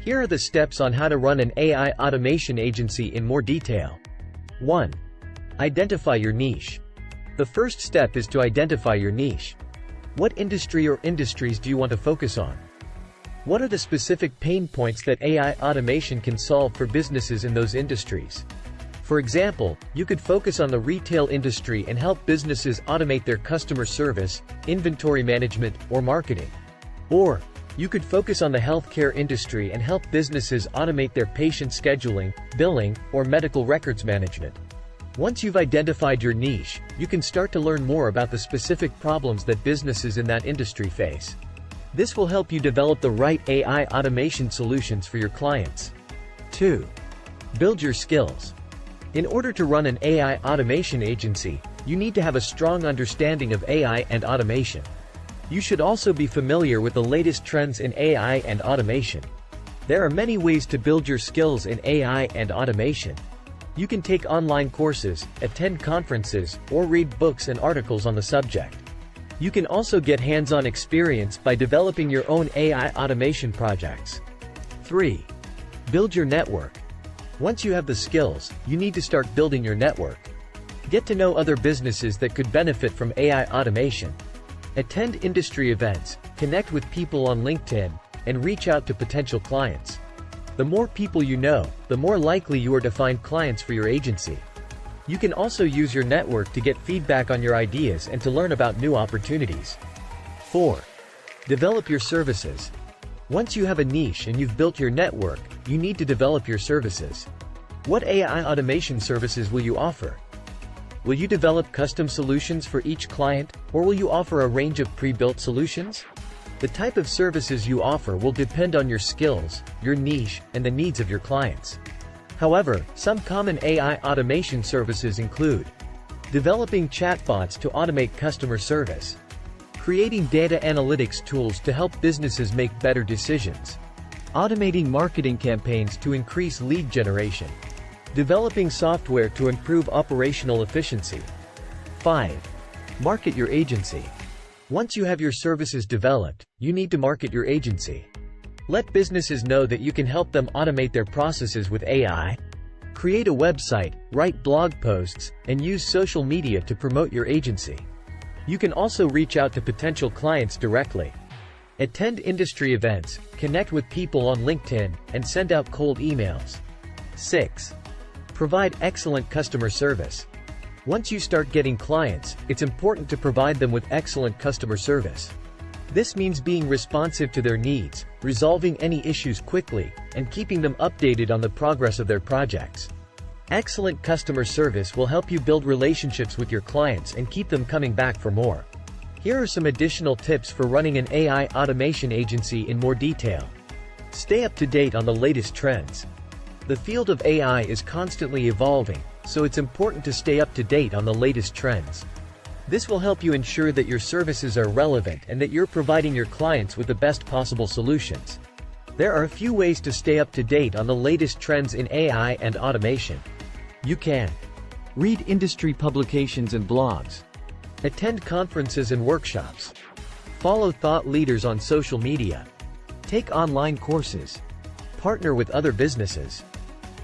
Here are the steps on how to run an AI automation agency in more detail. 1. Identify your niche. The first step is to identify your niche. What industry or industries do you want to focus on? What are the specific pain points that AI automation can solve for businesses in those industries? For example, you could focus on the retail industry and help businesses automate their customer service, inventory management, or marketing. Or, you could focus on the healthcare industry and help businesses automate their patient scheduling, billing, or medical records management. Once you've identified your niche, you can start to learn more about the specific problems that businesses in that industry face. This will help you develop the right AI automation solutions for your clients. 2. Build your skills. In order to run an AI automation agency, you need to have a strong understanding of AI and automation. You should also be familiar with the latest trends in AI and automation. There are many ways to build your skills in AI and automation. You can take online courses, attend conferences, or read books and articles on the subject. You can also get hands-on experience by developing your own AI automation projects. 3. Build your network. Once you have the skills, you need to start building your network. Get to know other businesses that could benefit from AI automation. Attend industry events, connect with people on LinkedIn, and reach out to potential clients. The more people you know, the more likely you are to find clients for your agency. You can also use your network to get feedback on your ideas and to learn about new opportunities. 4. Develop your services. Once you have a niche and you've built your network, you need to develop your services. What AI automation services will you offer? Will you develop custom solutions for each client, or will you offer a range of pre-built solutions? The type of services you offer will depend on your skills, your niche, and the needs of your clients. However, some common AI automation services include developing chatbots to automate customer service, creating data analytics tools to help businesses make better decisions, automating marketing campaigns to increase lead generation, developing software to improve operational efficiency. 5. Market your agency. Once you have your services developed, you need to market your agency. Let businesses know that you can help them automate their processes with AI. Create a website, write blog posts, and use social media to promote your agency. You can also reach out to potential clients directly. Attend industry events, connect with people on LinkedIn, and send out cold emails. 6. Provide excellent customer service. Once you start getting clients, it's important to provide them with excellent customer service. This means being responsive to their needs, resolving any issues quickly, and keeping them updated on the progress of their projects. Excellent customer service will help you build relationships with your clients and keep them coming back for more. Here are some additional tips for running an AI automation agency in more detail. Stay up to date on the latest trends. The field of AI is constantly evolving, so it's important to stay up to date on the latest trends. This will help you ensure that your services are relevant and that you're providing your clients with the best possible solutions. There are a few ways to stay up to date on the latest trends in AI and automation. You can read industry publications and blogs, attend conferences and workshops, follow thought leaders on social media, take online courses, partner with other businesses.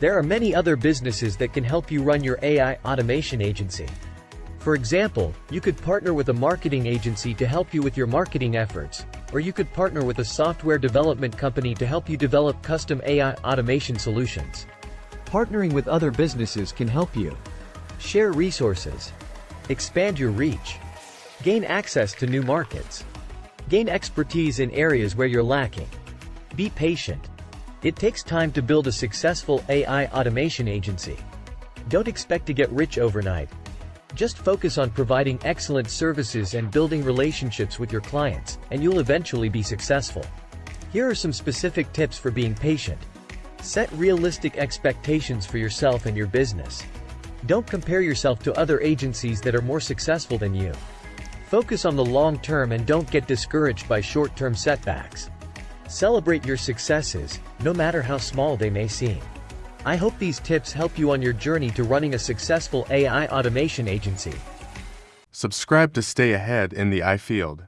There are many other businesses that can help you run your AI automation agency. For example, you could partner with a marketing agency to help you with your marketing efforts, or you could partner with a software development company to help you develop custom AI automation solutions. Partnering with other businesses can help you share resources, expand your reach, gain access to new markets, gain expertise in areas where you're lacking. Be patient. It takes time to build a successful AI automation agency. Don't expect to get rich overnight. Just focus on providing excellent services and building relationships with your clients, and you'll eventually be successful. Here are some specific tips for being patient. Set realistic expectations for yourself and your business. Don't compare yourself to other agencies that are more successful than you. Focus on the long term and don't get discouraged by short-term setbacks. Celebrate your successes, no matter how small they may seem. I hope these tips help you on your journey to running a successful AI automation agency. Subscribe to stay ahead in the AI field.